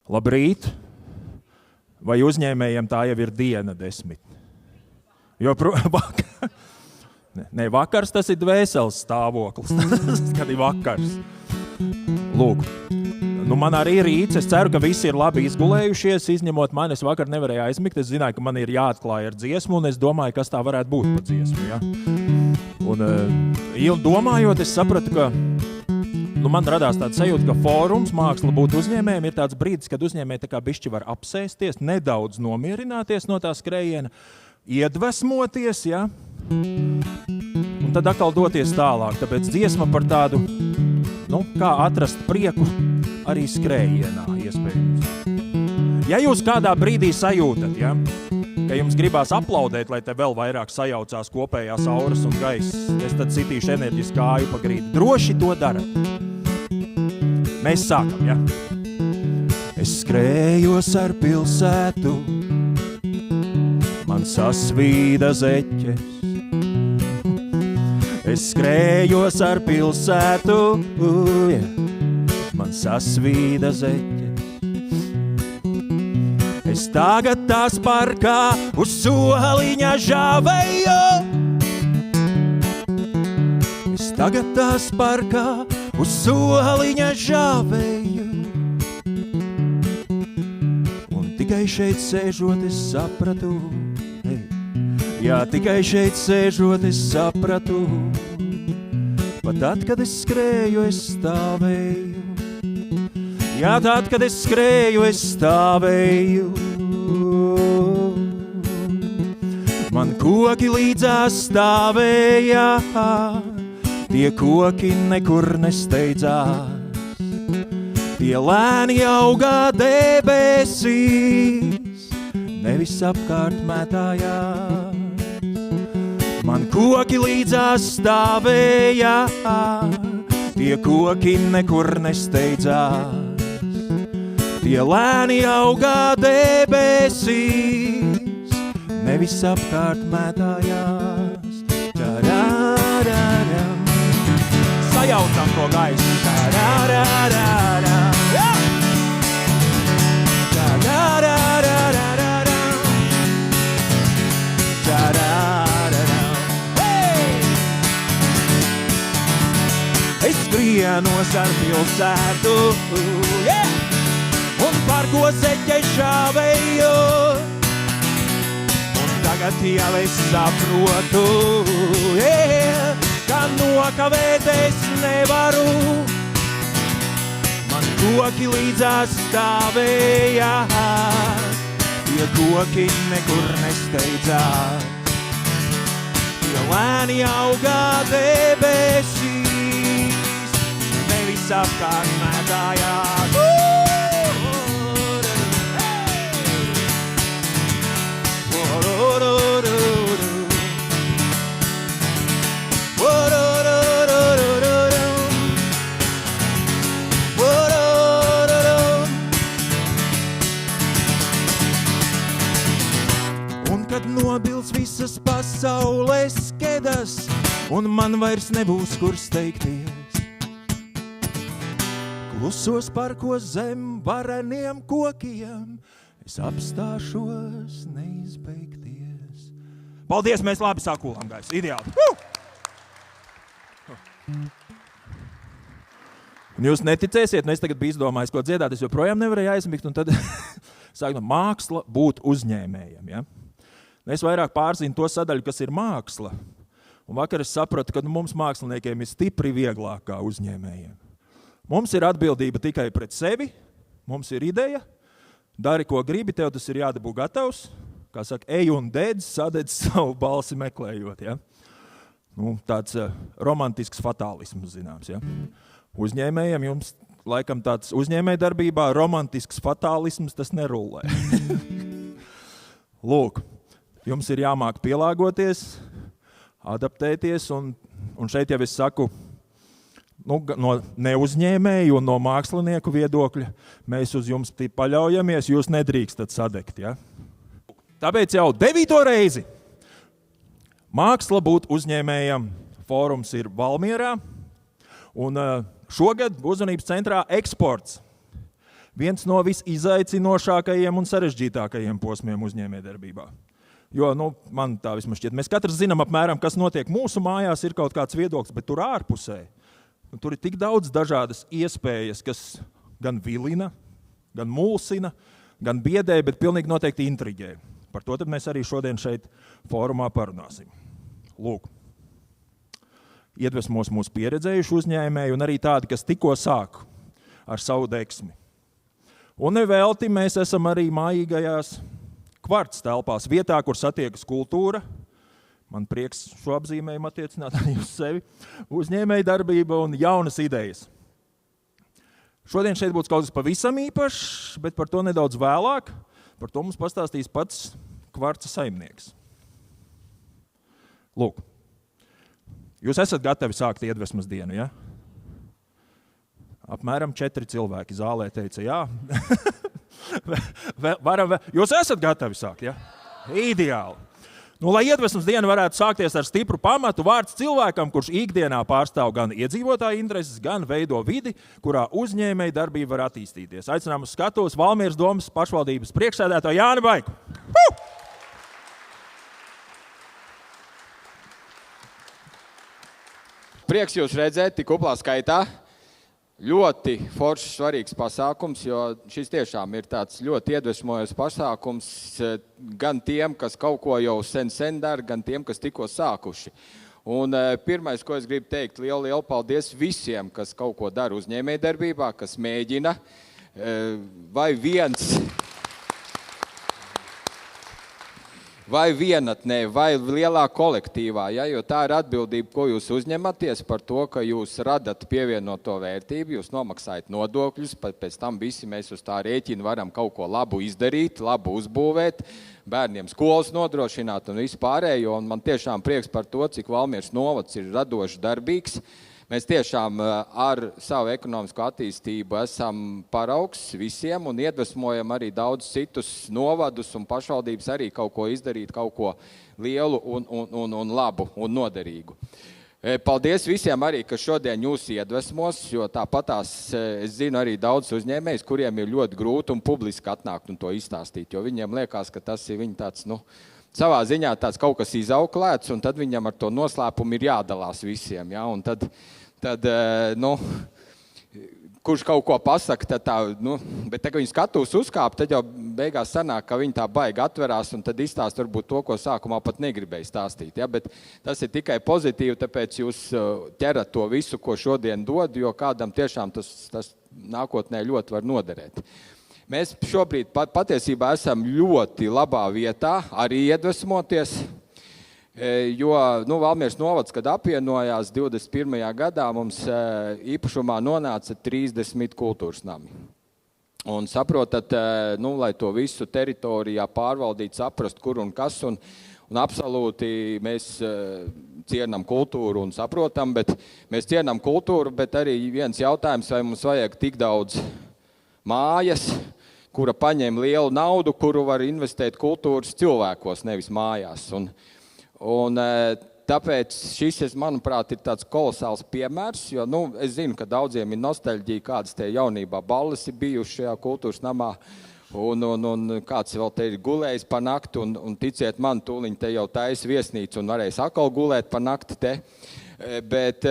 Labrīt! Vai uzņēmējiem tā jau ir diena 10? Vakars tas ir dvēseles stāvoklis, kad ir vakars. Lūk, man arī rīts, es ceru, ka visi ir labi izgulējušies, izņemot mani, es vakar nevarēju aizmigt, es zināju, ka man ir jāatklāj ar dziesmu, un es domāju, kas tā varētu būt pa dziesmu, ja? Un domājot, es sapratu, ka man radās tāds sajūta, ka fórums māksla būt uzņēmējiem ir tāds brīdis, kad uzņēmēji tā kā bišķi var apsēsties, nedaudz nomierināties no tā skrējiena, iedvesmoties, ja? Un tad atkal doties tālāk. Tāpēc dziesma par tādu, kā atrast prieku arī skrējienā iespējams. Ja jūs kādā brīdī sajūtat, ja, ka jums gribās aplaudēt, lai te vēl vairāk sajaucās kopējās auras un gaiss, es tad sitīšu enerģiski kāju pa grīdu. Droši to darat. Mēs sākam, ja? Es skrējos ar pilsētu, man sasvīda zeķes. Es skrējos ar pilsētu, man sasvīda zeķes. Es tagad tās parkā uz soliņa žāvēju. Es tagad tās parkā uz soliņa žāvēju. Un tikai šeit sēžot es sapratu, jā, tikai šeit sēžot es sapratu, pat tad, kad es skrēju, es stāvēju. Jā, tad, kad es skrēju, es stāvēju. Man koki līdzās stāvēja, tie koki nekur nesteidzās. Tie lēni augā debesīs, nevis apkārt mētājās. Man koki līdzās stāvēja, tie koki nekur nesteidzās. Tie lēni augā debesīs, nevis apkārt mētājās. Sajaucam to gaisu. Es skrienos ar pilsētu, un par ko zeķe šāvēju. Un tagad jau es saprotu, ka nokavēt es nevaru. Man koki līdzās stāvēja, tie koki nekur nesteidzās. Tie lēni augā debesīs, nevis apkārt mētājās. Un kad nobils visas pasaules kedas, un man vairs nebūs kur steigties, klusos parkos zem vareniem kokiem, es apstāšos neizbeigties. Paldies, mēs labi sākulām, gais. Ideāli. Un jūs neticēsiet, es tagad biju izdomājis, ko dziedāt, es joprojām nevarēju aizmigt, un tad sāku māksla būt uzņēmējiem, ja? Es vairāk pārzinu to sadaļu, kas ir māksla, un vakar es sapratu, ka mums māksliniekiem ir stipri vieglāk kā uzņēmējiem. Mums ir atbildība tikai pret sevi, mums ir ideja, dari, ko gribi, tev tas ir jādabū gatavs, kā saka, ej un dedz, sadedz savu balsi meklējot, ja? Tāds romantisks fatālisms, zināms, ja? Uzņēmējiem jums, laikam tāds uzņēmējdarbībā, romantisks fatālisms, tas nerulē. Lūk, jums ir jāmāk pielāgoties, adaptēties, un šeit jau es saku, no neuzņēmēju un no mākslinieku viedokļa mēs uz jums paļaujamies, jūs nedrīkstat sadegt, ja? Tāpēc jau 9. reizi māksla būt uzņēmējam fórums ir Valmierā, un šogad Uzmanības centrā eksports. viens no visizaicinošākajiem un sarežģītākajiem posmiem uzņēmējdarbībā. Jo, man tā vismaz šķiet, mēs katrs zinām apmēram, kas notiek mūsu mājās, ir kaut kāds viedoklis, bet tur ārpusē. Tur ir tik daudz dažādas iespējas, kas gan vilina, gan mulsina, gan biedē, bet pilnīgi noteikti intriģē. Par to tad mēs arī šodien šeit fórumā parunāsim. Lūk. Iedvesmos mūsu pieredzējuši uzņēmēji un arī tādi, kas tikko sāk ar savu deksmi. Un nevelti mēs esam arī mājīgajās kvarts telpās, vietā, kur satiekas kultūra. Man prieks šo apzīmējumu attiecināt arī uz sevi. Uzņēmēja darbība un jaunas idejas. Šodien šeit būs kaut kas pavisam īpašs, bet par to nedaudz vēlāk. Par to mums pastāstīs pats kvarca saimnieks. Lūk. Jūs esat gatavi sākt iedvesmas dienu, ja? Apmēram 4 cilvēki zālē teica jā. Jūs esat gatavi sākt, ja? Ideāli. Lai iedvesmas diena varētu sākties ar stipru pamatu, vārds cilvēkam, kurš ikdienā pārstāv gan iedzīvotāju intereses, gan veido vidi, kurā uzņēmēja darbība var attīstīties. Aicinām uz skatuves Valmieras domas pašvaldības priekšsēdētāju Jāni Baiku. Prieks jūs redzēt tik kuplā skaitā. Ļoti foršs, svarīgs pasākums, jo šis tiešām ir tāds ļoti iedvesmojos pasākums gan tiem, kas kaut ko jau sen dara, gan tiem, kas tikko sākuši. Un pirmais, ko es gribu teikt, lielu paldies visiem, kas kaut ko dara uzņēmējdarbībā, kas mēģina, vai vienatnē, vai lielā kolektīvā, ja, jo tā ir atbildība, ko jūs uzņematies par to, ka jūs radat pievienoto vērtību, jūs nomaksājat nodokļus, pēc tam visi mēs uz tā rēķina varam kaut ko labu izdarīt, labu uzbūvēt, bērniem skolas nodrošināt un visu pārējo, un man tiešām prieks par to, cik Valmieras novads ir radoši darbīgs. Mēs tiešām ar savu ekonomisko attīstību esam paraugs visiem un iedvesmojam arī daudz citus novadus un pašvaldības arī kaut ko izdarīt, kaut ko lielu un labu un noderīgu. Paldies visiem arī, kas šodien jūs iedvesmos, jo tāpatās es zinu arī daudz uzņēmējus, kuriem ir ļoti grūti un publiski atnākt un to izstāstīt, jo viņiem liekas, ka tas ir viņi tāds, savā ziņā tāds kaut kas izauklēts, un tad viņam ar to noslēpumu ir jādalās visiem, ja, un tad kurš kaut ko pasaka, tad bet tā, ka viņi skatūs uzkāp, tad jau beigās sanāk, ka viņi tā baigi atverās, un tad izstāst varbūt to, ko sākumā pat negribēja stāstīt, ja, bet tas ir tikai pozitīvi, tāpēc jūs ķerat to visu, ko šodien dod, jo kādam tiešām tas nākotnē ļoti var noderēt. Mēs šobrīd patiesībā esam ļoti labā vietā arī iedvesmoties, jo Valmieras novads, kad apvienojās 21. gadā, mums īpašumā nonāca 30 kultūras nami. Un saprotat, lai to visu teritorijā pārvaldīt, saprast, kur un kas, un absolūti mēs cienam kultūru un saprotam, bet mēs cienam kultūru, bet arī viens jautājums, vai mums vajag tik daudz mājas, kura paņem lielu naudu, kuru var investēt kultūras cilvēkos, nevis mājās. Un tāpēc šis, manuprāt, ir tāds kolosāls piemērs, jo es zinu, ka daudziem ir nostalģija, kādas te jaunībā balles ir bijuši šajā kultūras namā, un kāds vēl te ir gulējis pa nakti, un ticiet man, tūliņ te jau taisa viesnīcu un varēs atkal gulēt pa nakti te, bet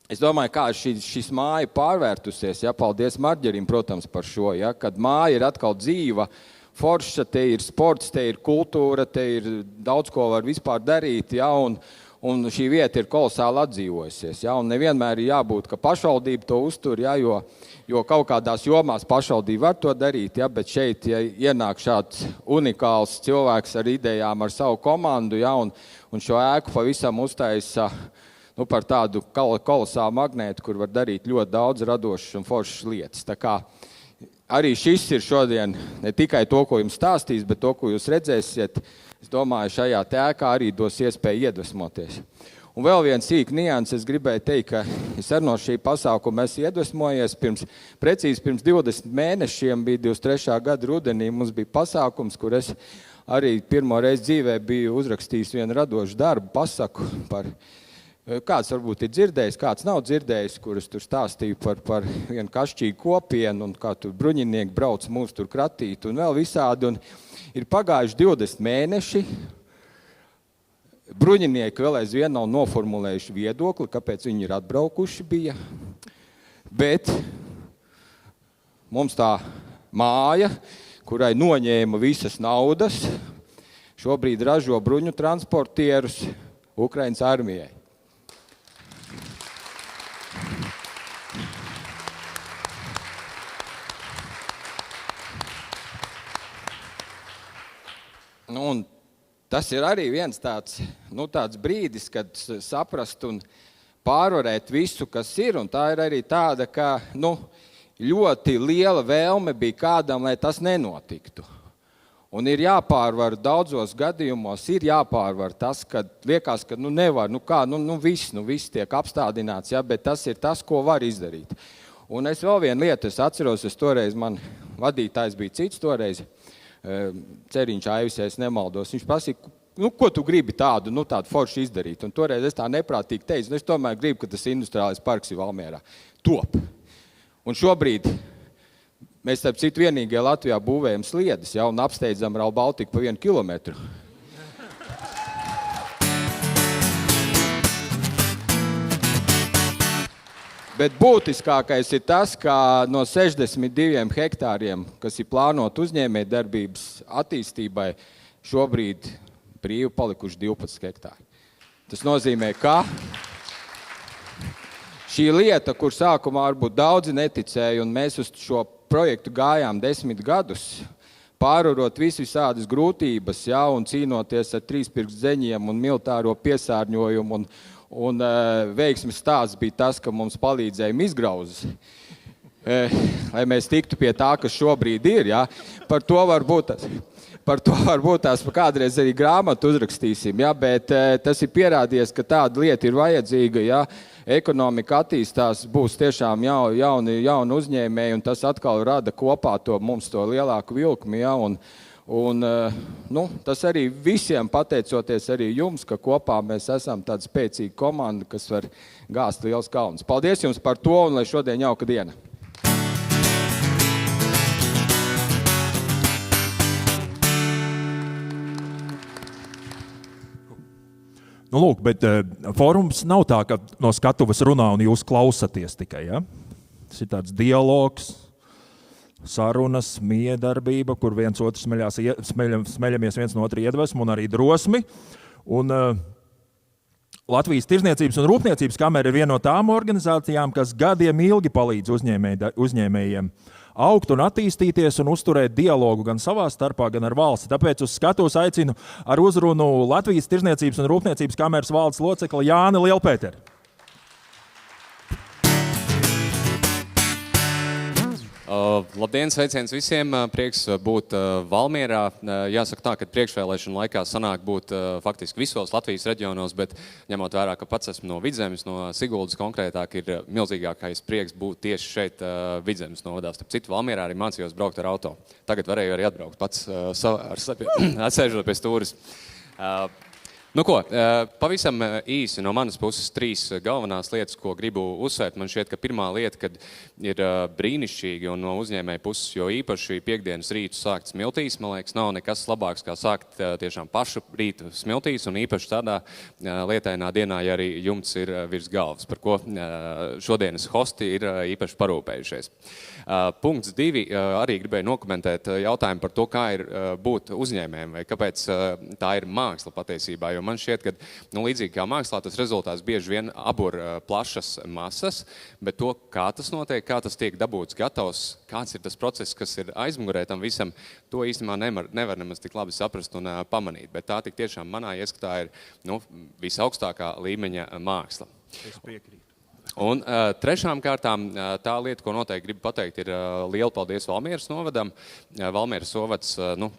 es domāju, kā šis māja pārvērtusies, ja, paldies Marģerim, protams, par šo, ja, kad māja ir atkal dzīva, forša, te ir sports, te ir kultūra, te ir daudz ko var vispār darīt, ja, un šī vieta ir kolosāli atdzīvojusies, ja, un nevienmēr ir jābūt, ka pašvaldība to uztur, ja, jo kaut kādās jomās pašvaldība var to darīt, ja, bet šeit, ja ienāk šāds unikāls cilvēks ar idejām, ar savu komandu, ja, un šo ēku pavisam uztaisa par tādu kolosālu magnētu, kur var darīt ļoti daudz radošas un foršas lietas. Tā kā arī šis ir šodien ne tikai to, ko jums stāstīs, bet to, ko jūs redzēsiet, es domāju, šajā ēkā arī dos iespēju iedvesmoties. Un vēl viens sīk nians, es gribēju teikt, ka es ar no šī pasākuma esmu iedvesmojies precīzi pirms 20 mēnešiem, bija 23. gada rudenī, mums bija pasākums, kur es arī pirmo reizi dzīvē biju uzrakstījis vienu radošu darbu, pasaku par Kāds varbūt ir dzirdējis, kāds nav dzirdējis, kurus tur stāstīju par vienu kašķīgu kopienu un kā tur bruņinieki brauc mūs tur kratīt un vēl visādi. Un ir pagājuši 20 mēneši. Bruņinieki vēl aizvien nav noformulējuši viedokli, kāpēc viņi ir atbraukuši bija. Bet mums tā māja, kurai noņēma visas naudas, šobrīd ražo bruņu transportierus Ukrainas armijai. Un tas ir arī viens tāds brīdis, kad saprast un pārvarēt visu, kas ir, un tā ir arī tāda, ka ļoti liela vēlme bija kādam, lai tas nenotiktu. Un ir jāpārvar daudzos gadījumos, ir jāpārvar tas, kad liekas, ka nevar, viss tiek apstādināts, ja, bet tas ir tas, ko var izdarīt. Un es vēl vienu lietu, es atceros, toreiz man vadītājs bija cits toreiz, Ceriņš Aivis, ja es nemaldos, viņš prasīja, ko tu gribi tādu foršu izdarīt? Un toreiz es tā neprātīgi teicu, es tomēr gribu, ka tas industriālais parks ir Valmierā. Top. Un šobrīd mēs, starp citu, vienīgie Latvijā būvējam sliedes, ja, un apsteidzam Rail Baltiku pa 1 kilometru. Bet būtiskākais ir tas, ka no 62 hektāriem, kas ir plānot uzņēmējdarbības attīstībai, šobrīd brīvi palikuši 12 hektāri. Tas nozīmē, ka šī lieta, kur sākumā varbūt daudzi neticēja, un mēs uz šo projektu gājām 10 gadus, pārvarot visādas grūtības, ja, un cīnoties ar trīspirkstzeņiem un militāro piesārņojumu, un veiksmes stāsts bija tas, ka mums palīdzējumi izgrauzes, lai mēs tiktu pie tā, kas šobrīd ir. Ja. Par to varbūt tās kādreiz arī grāmatu uzrakstīsim, ja, bet tas ir pierādījies, ka tāda lieta ir vajadzīga, ja ekonomika attīstās, būs tiešām jauni uzņēmēji, un tas atkal rada kopā mums to lielāku vilkmi, ja, un tas arī visiem pateicoties arī jums, ka kopā mēs esam tāda spēcīga komanda, kas var gāzt liels kalns. Paldies jums par to, un lai šodien jauka diena. Lūk, bet fórums nav tā, ka no skatuves runā un jūs klausaties tikai, ja? Tas ir tāds dialogs, sarunas, miedarbība, kur viens otrs smeļamies viens no otru iedvesmu un arī drosmi. Un Latvijas Tirzniecības un Rūpniecības kamera ir viena no tām organizācijām, kas gadiem ilgi palīdz uzņēmējiem augt un attīstīties un uzturēt dialogu gan savā starpā, gan ar valsti. Tāpēc uz skatuves aicinu ar uzrunu Latvijas Tirzniecības un Rūpniecības kameras valdes locekli Jāni Lielpēteri. Labdien, sveiciens visiem! Prieks būt Valmierā. Jāsaka tā, ka priekšvēlēšanu laikā sanāk būt faktiski visos Latvijas reģionos, bet ņemot vērā, ka pats esmu no Vidzemes, no Siguldas konkrētāk, ir milzīgākais prieks būt tieši šeit Vidzemes novadā. Starp citu, Valmierā arī mācījos braukt ar auto. Tagad varēju arī atbraukt pats atsēžot pie stūres. Pavisam īsi no manas puses 3 galvenās lietas, ko gribu uzsvērt. Man šķiet, ka pirmā lieta, kad ir brīnišķīgi un no uzņēmēja puses, jo īpaši piekdienas rītu sākt smiltīs, man liekas, nav nekas labāks, kā sākt tiešām pašu rītu smiltīs un īpaši tādā lietainā dienā, ja arī jumts ir virs galvas, par ko šodienas hosti ir īpaši parūpējušies. Punkts 2. Arī gribēju nokomentēt jautājumu par to, kā ir būt uzņēmējiem vai kāpēc tā ir māksla patiesībā. Jo man šķiet, ka līdzīgi kā mākslā, tas rezultāts bieži vien abur plašas masas, bet to, kā tas notiek, kā tas tiek dabūts gatavs, kāds ir tas process, kas ir aizmugurē tam visam, to īstenībā nevar nemaz tik labi saprast un pamanīt. Bet tā tik tiešām manā ieskatā ir visaugstākā līmeņa māksla. Es piekrītu. Un trešām kārtām tā lieta, ko noteikti gribu pateikt, ir liela paldies Valmieras novadam. Valmieras novads,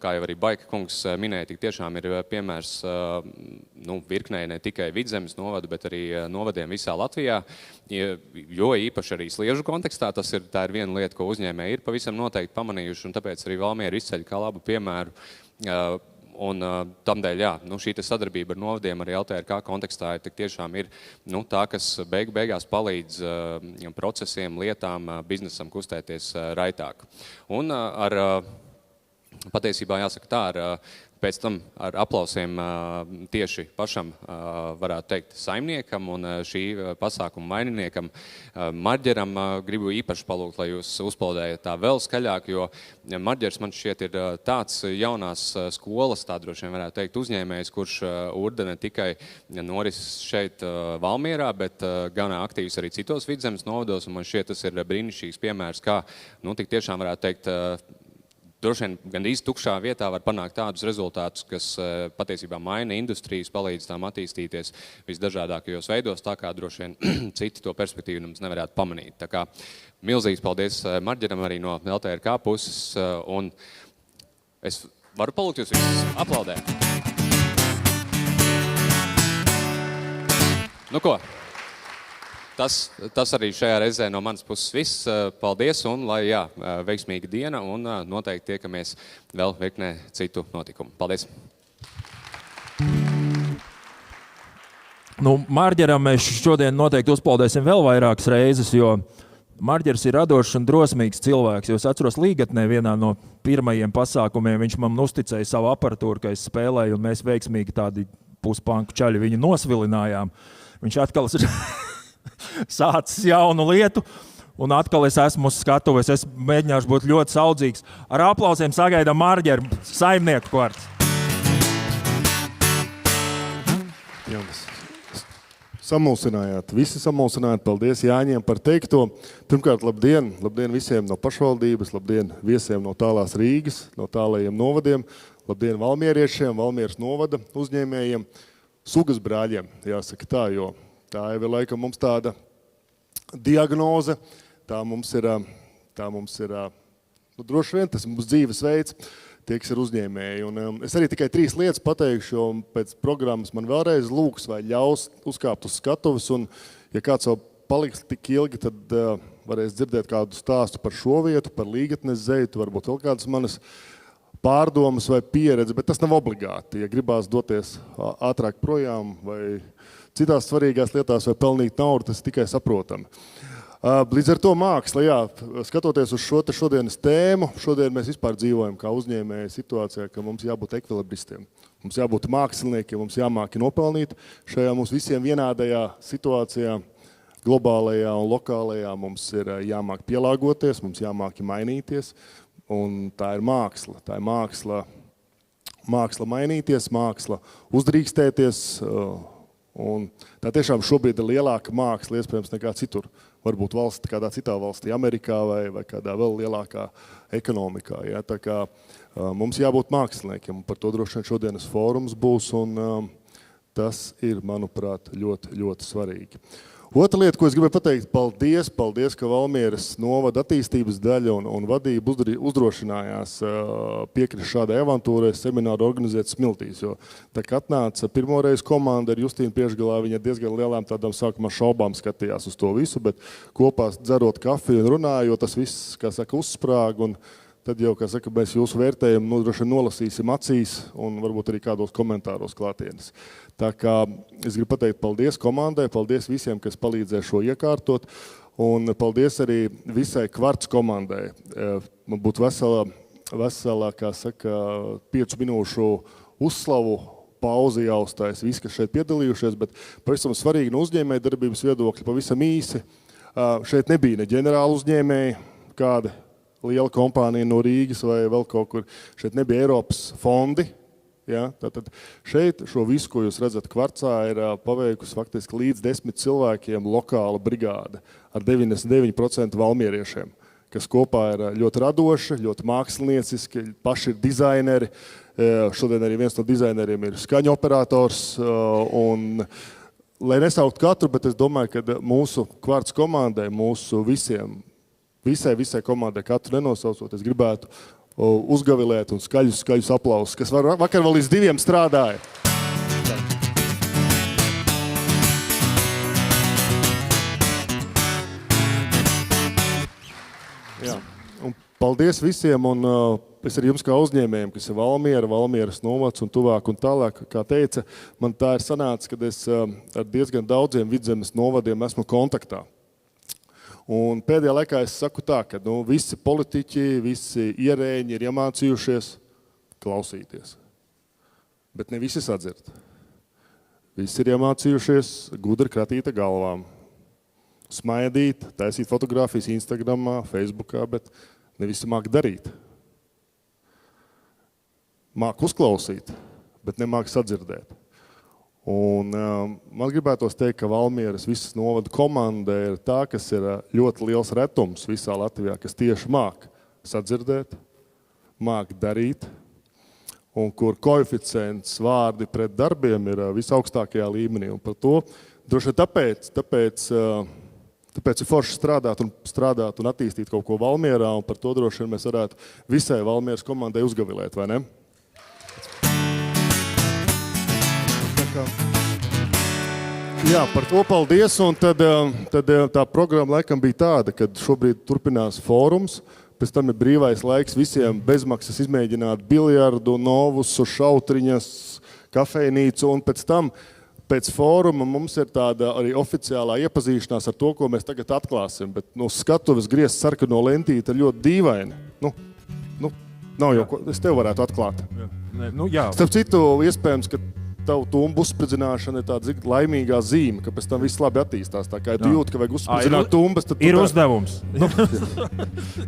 kā jau arī Baika kungs minēja, tik tiešām ir piemērs virknei ne tikai Vidzemes novadu, bet arī novadiem visā Latvijā. Jo īpaši arī sliežu kontekstā tā ir viena lieta, ko uzņēmēji ir pavisam noteikti pamanījuši, un tāpēc arī Valmiera izceļ kā labu piemēru Tamdēļ, jā, šī sadarbība ar novadiem arī LTRK kontekstā tik tiešām ir tā, kas beigās palīdz procesiem, lietām, biznesam kustēties raitāk. Un patiesībā jāsaka tā, pēc tam ar aplausiem tieši pašam, varētu teikt, saimniekam un šī pasākuma maininiekam Marģeram gribu īpaši palūgt, lai jūs uzplaudējat tā vēl skaļāk, jo Marģers man šķiet ir tāds jaunās skolas, tā droši vien varētu teikt, uzņēmējs, kurš urda ne tikai norises šeit Valmierā, bet gan aktīvs arī citos Vidzemes novados, un man šķiet tas ir brīnišķīgs piemērs, kā, tik tiešām varētu teikt, droši vien gandrīz tukšā vietā var panākt tādus rezultātus, kas patiesībā maina industrijas, palīdz tām attīstīties visdažādākajos veidos, tā kā droši vien citi to perspektīvu mums nevarētu pamanīt. Tā kā milzīgs paldies Marģeram arī no LTRK puses, un es varu palūgt jūs visus aplaudēt. Nu ko? Tas arī šajā reizē no manas puses viss. Paldies un lai veiksmīga diena un noteikti tiekamies vēl virknē citu notikumu. Paldies! Marģeram mēs šodien noteikti uzplaudēsim vēl vairākas reizes, jo Marģers ir radošs un drosmīgs cilvēks. Es atceros Līgatnē vienā no pirmajiem pasākumiem, viņš man uzticēja savu aparatūru, ka es spēlēju, un mēs veiksmīgi tādi puspanku čaļi viņu nosvilinājām. Viņš atkal sācis jaunu lietu, un atkal es esmu uz skatuves. Es mēģināšu būt ļoti saudzīgs. Ar aplausiem sagaidām Marģeru, saimnieku kvarts. Samulsinājāt, visi samulsinājāt. Paldies Jāņiem par teikto. Pirmkārt, labdien, labdien visiem no pašvaldības, labdien viesiem no tālās Rīgas, no tālajiem novadiem, labdien valmieriešiem, Valmieras novada uzņēmējiem, sugas brāļiem, jāsaka tā, jo tā jau ir laikam mums tāda diagnoze, tā mums ir droši vien tas mums dzīves veids, tie, kas ir uzņēmēji. Un es arī tikai 3 lietas pateikšu, jo pēc programmas man vēlreiz lūgs vai ļaus uzkāpt uz skatuves, un ja kāds vēl paliks tik ilgi, tad varēs dzirdēt kādu stāstu par šo vietu, par Līgatnes zeitu, varbūt vēl kādas manas pārdomas vai pieredze, bet tas nav obligāti. Ja gribās doties ātrāk projām vai citās svarīgās lietās vai pelnīt naudu, tas tikai saprotami. Līdz ar to māksla, skatoties uz šo šodienas tēmu, šodien mēs vispār dzīvojam kā uzņēmēji situācijā, ka mums jābūt ekvilibristiem. Mums jābūt māksliniekiem, mums jāmāki nopelnīt šajā mums visiem vienādajā situācijā, globālajā un lokālajā. Mums ir jāmāk pielāgoties, mums jāmāki mainīties, un tā ir māksla. Tā ir māksla mainīties, māksla uzdrīkstēties, un tā tiešām šobrīd ir lielāka māksla, iespējams, nekā citur. Varbūt kādā citā valstī, Amerikā vai kādā vēl lielākā ekonomikā. Ja? Tā kā mums jābūt māksliniekiem, un par to droši vien šodienas fórums būs, un tas ir, manuprāt, ļoti, ļoti svarīgi. Otra lieta, ko es gribēju pateikt, paldies, ka Valmieras novada attīstības daļa un vadība uzdrošinājās piekrist šādai avantūrai semināru organizēt Smiltīs, jo tā kā atnāca pirmoreiz komanda ar Justīnu priekšgalā, viņa diezgan lielām tādām sākumā šaubām skatījās uz to visu, bet kopā dzerot kafiju un runājot, tas viss, kā saka, uzsprāg, un tad jau, kā saka, mēs jūsu vērtējumu droši vien nolasīsim acīs un varbūt arī kādos komentāros klātienes. Tā kā es gribu pateikt paldies komandai, paldies visiem, kas palīdzēja šo iekārtot, un paldies arī visai Kvarts komandai. Man būtu vesela, kā saka, 5 minūšu uzslavu pauzi jāuzstājas visi, kas šeit piedalījušies, bet pavisam svarīgi no uzņēmēja darbības viedokļa pavisam īsi. Šeit nebija ne ģenerāla uzņēmēji, kāda liela kompānija no Rīgas vai vēl kaut kur. Šeit nebija Eiropas fondi. Ja? Tātad šeit šo visu, ko jūs redzat Kvarcā, ir paveikusi faktiski līdz 10 cilvēkiem lokāla brigāde ar 99% valmieriešiem, kas kopā ir ļoti radoši, ļoti mākslinieciski, paši ir dizaineri. Šodien arī viens no dizaineriem ir skaņu operators. Un, lai nesaukt katru, bet es domāju, ka mūsu Kvarts komandai, mūsu visai komandai, katru nenosaucot, es gribētu uzgavilēt un skaļus aplausus, kas vakar vēl līdz 2 strādāja. Jā. Un paldies visiem un es arī jums kā uzņēmējiem, kas ir Valmieras novads un tuvāk un tālāk, kā teica, man tā ir sanāca, kad es ar diezgan daudziem Vidzemes novadiem esmu kontaktā. Un pēdējā laikā es saku tā, ka visi politiķi, visi ierēņi ir iemācījušies klausīties. Bet ne visi sadzird. Visi ir iemācījušies gudri kratīta galvām. Smaidīt, taisīt fotogrāfijas Instagramā, Facebookā, bet ne visi māk darīt. Māk uzklausīt, bet nemāk sadzirdēt. Un man gribētos teikt, ka Valmieras visas novada komanda ir tā, kas ir ļoti liels retums visā Latvijā, kas tieši māk sadzirdēt, māk darīt, un kur koeficients vārdi pret darbiem ir visaugstākajā līmenī. Un par to droši tāpēc ir forši strādāt un attīstīt kaut ko Valmierā, un par to droši vien mēs varētu visai Valmieras komandai uzgavilēt, vai ne? Jā, par to paldies, un tad tā programma laikam bija tāda, kad šobrīd turpinās fórums, pēc tam ir brīvais laiks visiem bezmaksas izmēģināt biljardu, novusu, šautriņas, kafejnīcu, un pēc tam, pēc fóruma mums ir tāda arī oficiālā iepazīšanās ar to, ko mēs tagad atklāsim, bet skatuves griezt sarkano lentīti ir ļoti dīvaini. Nav jau ko, es tev varētu atklāt. Jā. Starp citu, iespējams, ka tavu tumbu uzspridzināšana ir tāda laimīgā zīme, ka pēc tam viss labi attīstās. Tā kā ja tu jūti, ka vajag uzspridzināt tumbas, tad ir uzdevums.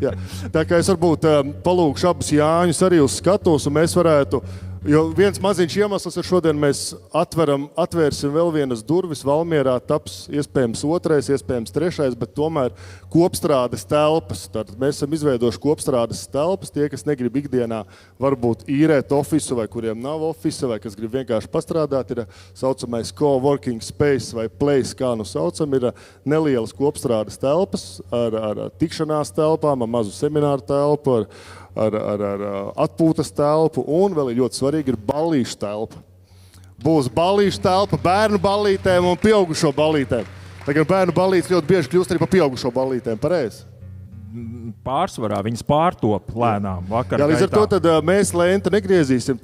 Jā. Tā kā es varbūt palūkšu abus Jāņus arī uz skatos, un mēs varētu, jo viens maziņš iemesls ir šodien mēs atvērsim vēl vienas durvis. Valmierā taps iespējams otrais, iespējams trešais, bet tomēr kopstrādes telpas. Tātad mēs esam izveidojuši kopstrādes telpas. Tie, kas negrib ikdienā varbūt īrēt ofisu, vai kuriem nav ofisa, vai kas grib vienkārši pastrādāt, ir saucamais coworking space vai place, kā saucam, ir nelielas kopstrādes telpas ar tikšanās telpām, ar mazu semināru telpu, ar atpūtas telpu, un vēl ir ļoti svarīgi ir ballīšu telpa. Būs ballīšu telpa bērnu ballītēm un pieaugušo ballītēm. Tagad bērnu ballītes ļoti bieži kļūst arī par pieaugušo ballītēm, pareizi? Pārsvarā viņas pārtop lēnām vakar. Jā, līdz ar to tad mēs lēnti negriezīsim.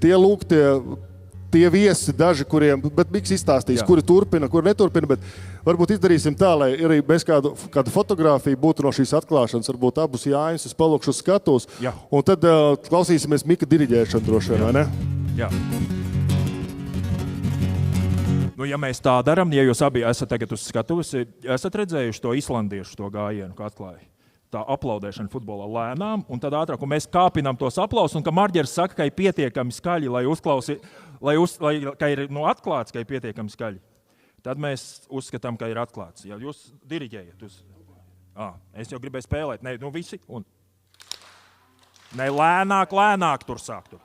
Tie viesi daži, kuriem, bet Miks izstāstīs, kuri turpina, kuri neturpina, bet varbūt izdarīsim tā, lai arī mēs kādu fotogrāfiju būtu no šīs atklāšanas, varbūt abus Jāņus es palūkšu uz skatos, un tad klausīsimies Mika diriģēšanu droši vien, vai ne? Jā. Ja mēs tā daram, ja jūs abi esat tagad uz skatuves, esat redzējuši to islandiešu to gājienu, kā atklāja? Tā aplaudēšana futbolā lēnām, un tad ātrāk, un mēs kāpinām tos aplausus, un ka Marģers saka, ka ir pietiekami skaļi, ka ir atklāts, ka ir pietiekami skaļi. Tad mēs uzskatām, ka ir atklāts. Ja jūs diriģējat es jau gribēju spēlēt. Nē, visi. Nē, lēnāk tur sāk tur.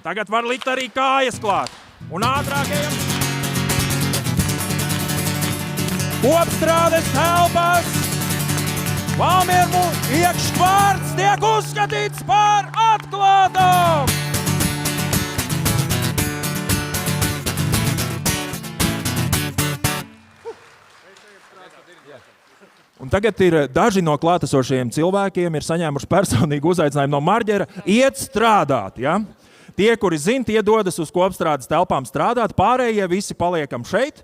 Tagad var likt arī kājas klāt. Un ātrāk ejam. Kopstrādes telpas Valmieru iekšvārds tiek uzskatīts par atklātām. Un tagad ir daži no klātesošajiem cilvēkiem ir saņēmuši personīgu uzaicinājumu no Marģera iet strādāt. Ja? Tie, kuri zina, tie dodas uz kopstrādes telpām strādāt, pārējie visi paliekam šeit.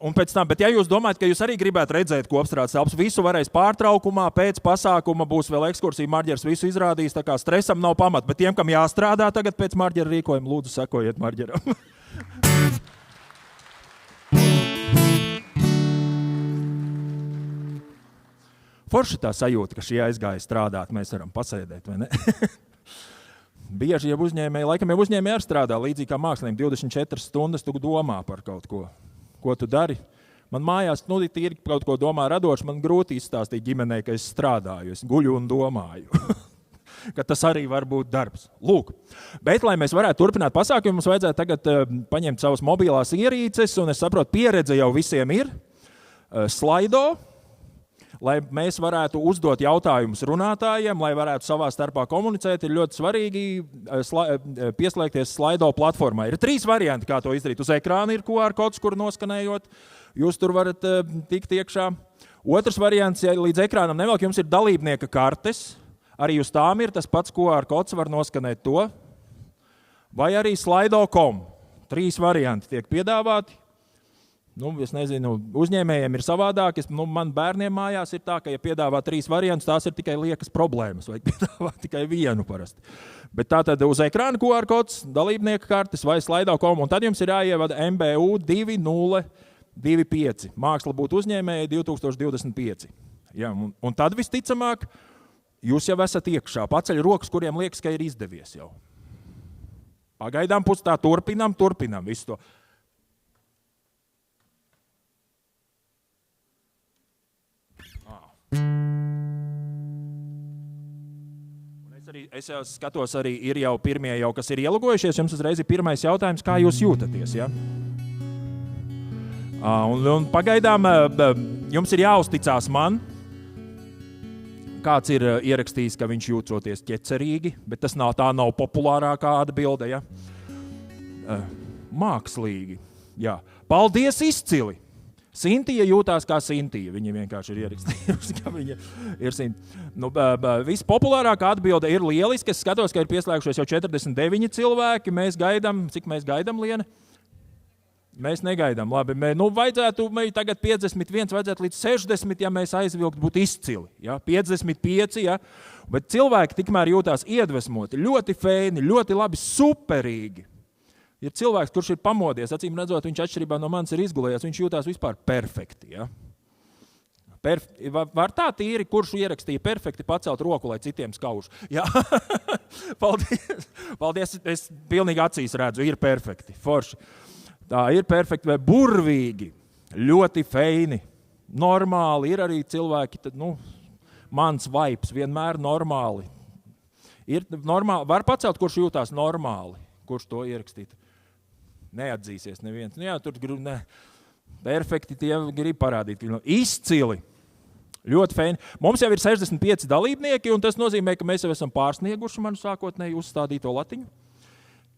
Un pēc tam, bet ja jūs domājat, ka jūs arī gribētu redzēt kopstrādes telpas, visu varēs pārtraukumā, pēc pasākuma būs vēl ekskursija, Marģers visu izrādīs, tā kā stresam nav pamata. Bet tiem, kam jāstrādā tagad pēc Marģera rīkojuma, lūdzu sekojiet Marģeram. Forši tā sajūta, ka šī aizgāja strādāt, mēs varam pasēdēt, vai ne? Bieži jau uzņēmēji, laikam jau uzņēmēji arī strādā, līdzīgi kā mākslinieki, 24 stundas tu domā par kaut ko. Ko tu dari? Man mājās tīri kaut ko domā radoši, man grūti izstāstīt ģimenei, ka es strādāju, es guļu un domāju. Ka tas arī var būt darbs. Lūk. Bet, lai mēs varētu turpināt pasākumu, mums vajadzētu tagad paņemt savas mobilās ierīces, un es saprotu, pieredze jau visiem ir. Slaido, lai mēs varētu uzdot jautājumus runātājiem, lai varētu savā starpā komunicēt, ir ļoti svarīgi pieslēgties Slaido platformai. Ir 3 varianti, kā to izdarīt. Uz ekrāna ir QR kods, kur noskanējot. Jūs tur varat tikt iekšā. Otrs variants, ja līdz ekrānam nevelk, jums ir dalībnieka kartes. Arī uz tām ir tas pats QR kods, var noskanēt to. Vai arī slido.com. 3 varianti tiek piedāvāti. Es nezinu, uzņēmējiem ir savādāk. Man bērniem mājās ir tā, ka, ja piedāvā 3 variantus, tās ir tikai liekas problēmas. Vajag piedāvāt tikai vienu parasti. Bet tā tad uz ekrāna QR kods, dalībnieka kartes vai slido.com. Un tad jums ir jāievada MBU 2025. Māksla būt uzņēmēji 2025. Ja, un tad visticamāk, jūs jau esat iekšā. Paceļ rokas, kuriem liekas, ka ir izdevies jau. Pagaidām tā turpinām visu to. Es jau skatos, arī ir jau pirmie, kas ir ielogojušies. Jums uzreiz ir pirmais jautājums, kā jūs jūtaties? Ja? Un pagaidām jums ir jāuzticās man. Kāds ir ierakstījis, ka viņš jūtoties ķecerīgi, bet tas nav populārākā atbilde. Ja? Mākslīgi. Jā. Paldies, izcili! Sintija jūtās kā Sintija. Viņa vienkārši ir ierakstījusi, ka viņa ir Sintija. Vispopulārākā atbilde ir lieliski. Es skatos, ka ir pieslēgušies jau 49 cilvēki. Mēs gaidām, cik mēs gaidām, Liene? Mēs negaidām. Labi, vajadzētu tagad 51, vajadzētu līdz 60, ja mēs aizvilkt, būtu izcili. Ja? 55, ja? Bet cilvēki tikmēr jūtās iedvesmoti, ļoti feini, ļoti labi, superīgi. Ir cilvēks, kurš ir pamodies, acīm redzot, viņš atšķirībā no manis ir izgulējies, viņš jūtās vispār perfekti. Ja? Var tā tīri, kurš ierakstīja perfekti, pacelt roku, lai citiem skauž. Ja? Paldies, es pilnīgi acīs redzu, ir perfekti, forši. Tā ir perfekti vai burvīgi, ļoti feini, normāli, ir arī cilvēki, mans vibes vienmēr normāli. Ir normāli, var pacelt, kurš jūtās normāli, kurš to ierakstīt. Neatzīsies neviens. Jā, tur perfekti tie grib parādīt. Izcili. Ļoti feini. Mums jau ir 65 dalībnieki, un tas nozīmē, ka mēs jau esam pārsnieguši manu sākotnēji uzstādīto latiņu.